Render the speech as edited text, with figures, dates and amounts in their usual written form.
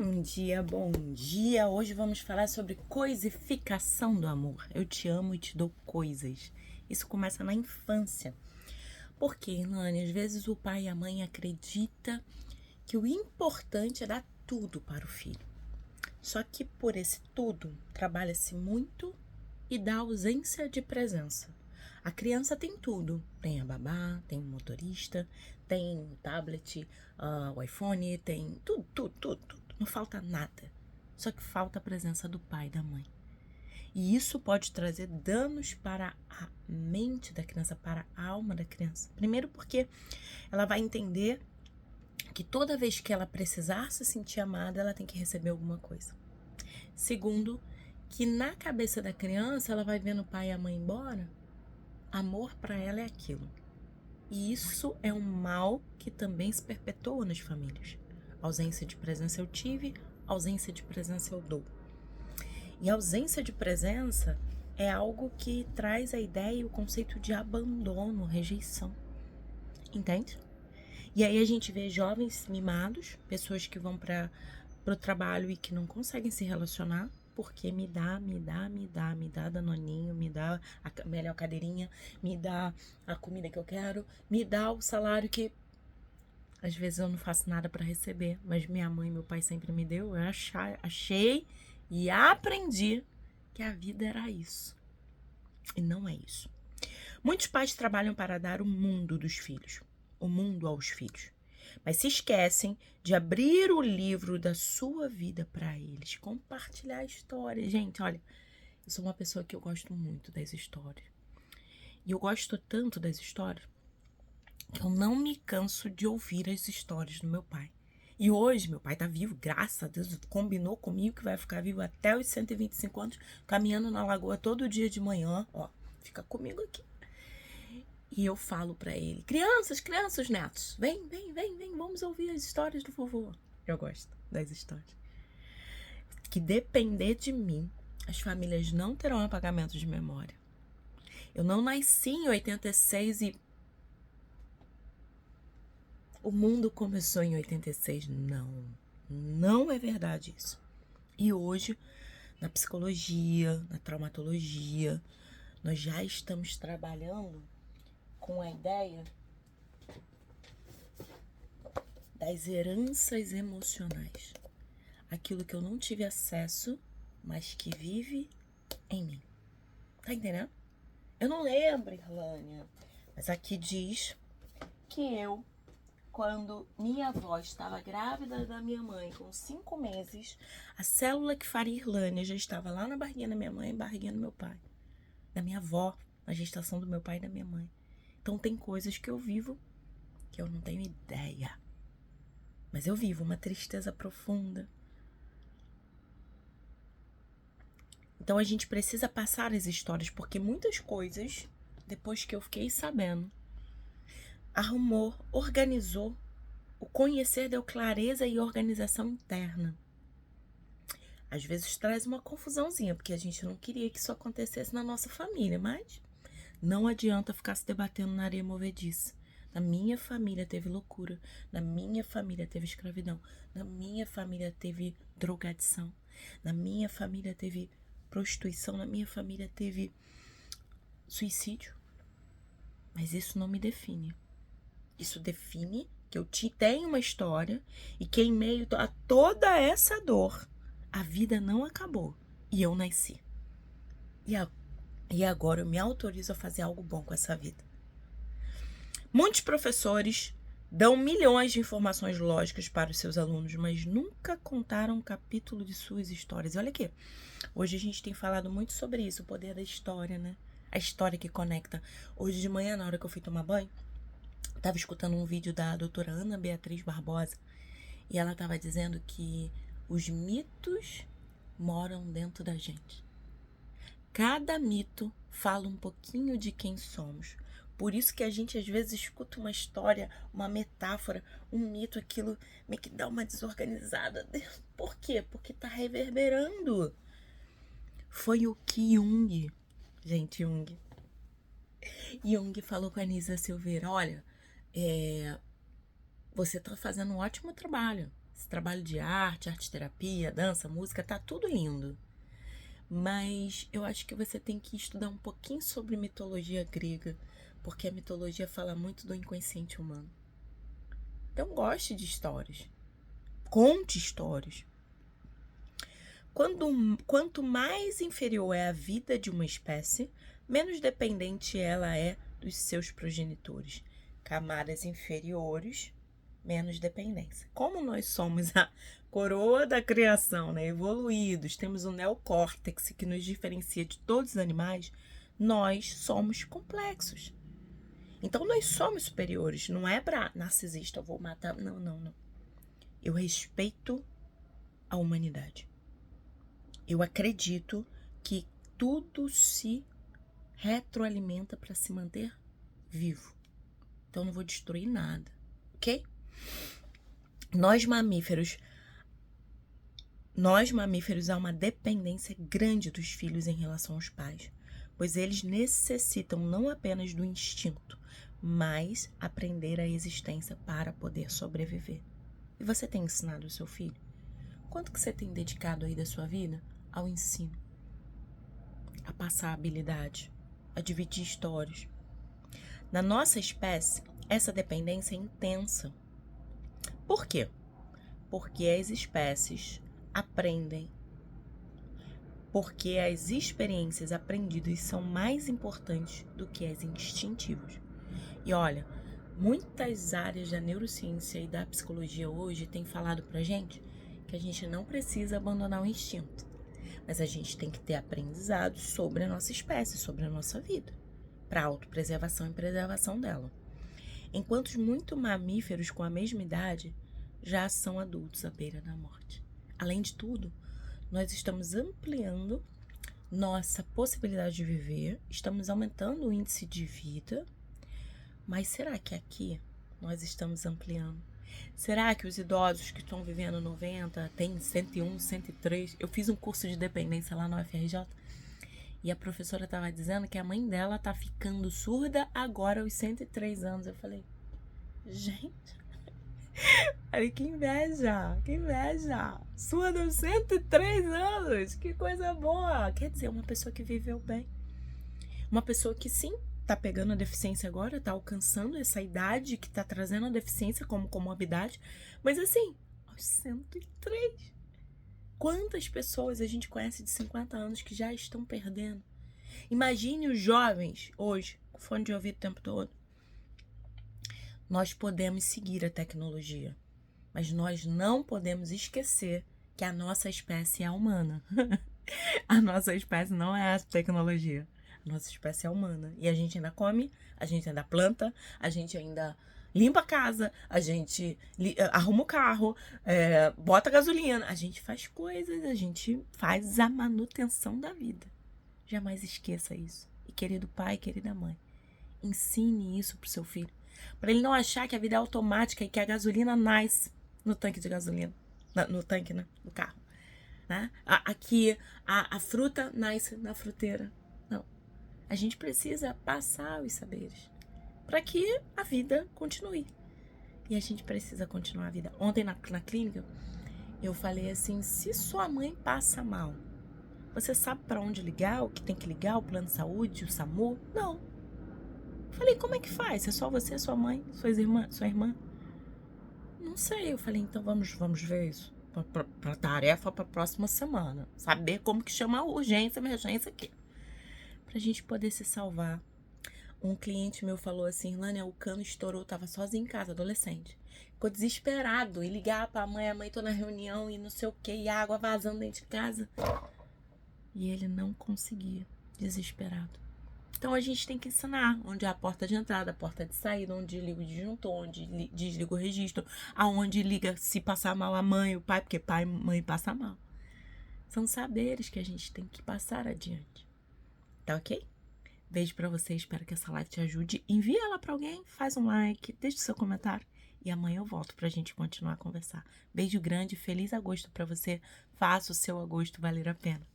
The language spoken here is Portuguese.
Bom dia, bom dia. Hoje vamos falar sobre coisificação do amor. Eu te amo e te dou coisas. Isso começa na infância. Porque, Ilane, às vezes o pai e a mãe acreditam que o importante é dar tudo para o filho. Só que por esse tudo, trabalha-se muito e dá ausência de presença. A criança tem tudo. Tem a babá, tem o motorista, tem o tablet, o iPhone, tem tudo. Não falta nada. Só que falta a presença do pai e da mãe. E isso pode trazer danos para a mente da criança, para a alma da criança. Primeiro porque ela vai entender que toda vez que ela precisar se sentir amada, ela tem que receber alguma coisa. Segundo, que na cabeça da criança, ela vai vendo o pai e a mãe embora, amor para ela é aquilo. E isso é um mal que também se perpetua nas famílias. Ausência de presença eu tive, ausência de presença eu dou. E a ausência de presença é algo que traz a ideia e o conceito de abandono, rejeição. Entende? E aí a gente vê jovens mimados, pessoas que vão para o trabalho e que não conseguem se relacionar, porque me dá danoninho, me dá a melhor cadeirinha, me dá a comida que eu quero, me dá o salário que às vezes eu não faço nada para receber, mas minha mãe e meu pai sempre me deu. Eu achei e aprendi que a vida era isso. E não é isso. Muitos pais trabalham para dar o mundo dos filhos, o mundo aos filhos. Mas se esquecem de abrir o livro da sua vida para eles, compartilhar a história. Gente, olha, eu sou uma pessoa que eu gosto muito das histórias. E eu gosto tanto das histórias que eu não me canso de ouvir as histórias do meu pai. E hoje, meu pai tá vivo, graças a Deus, combinou comigo que vai ficar vivo até os 125 anos, caminhando na lagoa todo dia de manhã, ó, fica comigo aqui. E eu falo pra ele, crianças, netos, vem, vamos ouvir as histórias do vovô. Eu gosto das histórias. Que depender de mim, as famílias não terão apagamento de memória. Eu não nasci em 86 e o mundo começou em 86. Não é verdade isso. E hoje, na psicologia, na traumatologia, nós já estamos trabalhando com a ideia das heranças emocionais. Aquilo que eu não tive acesso, mas que vive em mim. Tá entendendo? Eu não lembro, Irlânia, mas aqui diz que eu, quando minha avó estava grávida da minha mãe, com 5 meses, a célula que faria Irlânia já estava lá na barriguinha da minha mãe e barriguinha do meu pai. Da minha avó, na gestação do meu pai e da minha mãe. Então tem coisas que eu vivo que eu não tenho ideia. Mas eu vivo uma tristeza profunda. Então a gente precisa passar as histórias, porque muitas coisas, depois que eu fiquei sabendo, arrumou, organizou. O conhecer deu clareza e organização interna. Às vezes traz uma confusãozinha, porque a gente não queria que isso acontecesse na nossa família, mas não adianta ficar se debatendo na areia movediça. Na minha família teve loucura, na minha família teve escravidão, na minha família teve drogadição, na minha família teve prostituição, na minha família teve suicídio. Mas isso não me define. Isso define que eu tenho uma história e que em meio a toda essa dor, a vida não acabou e eu nasci. E agora eu me autorizo a fazer algo bom com essa vida. Muitos professores dão milhões de informações lógicas para os seus alunos, mas nunca contaram um capítulo de suas histórias. Olha aqui, hoje a gente tem falado muito sobre isso, o poder da história, né? A história que conecta. Hoje de manhã, na hora que eu fui tomar banho, estava escutando um vídeo da doutora Ana Beatriz Barbosa e ela estava dizendo que os mitos moram dentro da gente. Cada mito fala um pouquinho de quem somos. Por isso que a gente às vezes escuta uma história, uma metáfora, um mito, aquilo meio que dá uma desorganizada. Por quê? Porque tá reverberando. Foi o que Jung falou com a Anísia Silveira, olha, você tá fazendo um ótimo trabalho. esse trabalho de arte terapia, dança, música, tá tudo lindo. Mas eu acho que você tem que estudar um pouquinho sobre mitologia grega, porque a mitologia fala muito do inconsciente humano. Então goste de histórias. Conte histórias. Quanto mais inferior é a vida de uma espécie, menos dependente ela é dos seus progenitores. Camadas inferiores, menos dependência. Como nós somos a coroa da criação, né? Evoluídos, temos um neocórtex que nos diferencia de todos os animais, nós somos complexos. Então nós somos superiores, não é para narcisista, eu vou matar. Não. Eu respeito a humanidade. Eu acredito que tudo se retroalimenta para se manter vivo. Então não vou destruir nada, ok? Nós mamíferos há uma dependência grande dos filhos em relação aos pais, pois eles necessitam não apenas do instinto, mas aprender a existência para poder sobreviver. E você tem ensinado o seu filho? Quanto que você tem dedicado aí da sua vida ao ensino? A passar habilidade, a dividir histórias. Na nossa espécie, essa dependência é intensa. Por quê? Porque as espécies aprendem. Porque as experiências aprendidas são mais importantes do que as instintivas. E olha, muitas áreas da neurociência e da psicologia hoje têm falado pra gente que a gente não precisa abandonar o instinto, mas a gente tem que ter aprendizado sobre a nossa espécie, sobre a nossa vida, para autopreservação e preservação dela. Enquanto muitos mamíferos com a mesma idade já são adultos à beira da morte. Além de tudo, nós estamos ampliando nossa possibilidade de viver, estamos aumentando o índice de vida, mas será que aqui nós estamos ampliando? Será que os idosos que estão vivendo 90, têm 101, 103? Eu fiz um curso de dependência lá no UFRJ e a professora estava dizendo que a mãe dela tá ficando surda agora aos 103 anos. Eu falei, gente, que inveja, que inveja. Surda aos 103 anos, que coisa boa. Quer dizer, uma pessoa que viveu bem. Uma pessoa que sim, tá pegando a deficiência agora, tá alcançando essa idade que tá trazendo a deficiência como comorbidade, mas assim, aos 103. Quantas pessoas a gente conhece de 50 anos que já estão perdendo? Imagine os jovens hoje, com fone de ouvido o tempo todo. Nós podemos seguir a tecnologia, mas nós não podemos esquecer que a nossa espécie é humana. A nossa espécie não é a tecnologia. Nossa espécie é humana. E a gente ainda come, a gente ainda planta, a gente ainda limpa a casa, a gente arruma o carro, bota gasolina. A gente faz coisas, a gente faz a manutenção da vida. Jamais esqueça isso. E querido pai, querida mãe, ensine isso pro seu filho. Para ele não achar que a vida é automática e que a gasolina nasce no tanque de gasolina. No tanque, né? Do carro. Né? Aqui a fruta nasce na fruteira. A gente precisa passar os saberes para que a vida continue. E a gente precisa continuar a vida. Ontem na clínica, eu falei assim, se sua mãe passa mal, você sabe para onde ligar, o que tem que ligar, o plano de saúde, o SAMU? Não. Falei, como é que faz? É só você, sua mãe, sua irmã? Não sei. Eu falei, então vamos ver isso. Para tarefa para a próxima semana. Saber como que chama a urgência, emergência aqui. Pra gente poder se salvar. Um cliente meu falou assim, Lânia, o cano estourou, tava sozinho em casa, adolescente. Ficou desesperado e ligava pra mãe, a mãe tô na reunião e não sei o que, e água vazando dentro de casa. E ele não conseguia, desesperado. Então a gente tem que ensinar onde é a porta de entrada, a porta de saída, onde liga o disjuntor, onde desliga o registro, aonde liga se passar mal a mãe, o pai, porque pai e mãe passam mal. São saberes que a gente tem que passar adiante. Tá ok? Beijo pra você, espero que essa live te ajude. Envia ela pra alguém, faz um like, deixa o seu comentário e amanhã eu volto pra gente continuar a conversar. Beijo grande, feliz agosto pra você. Faça o seu agosto valer a pena.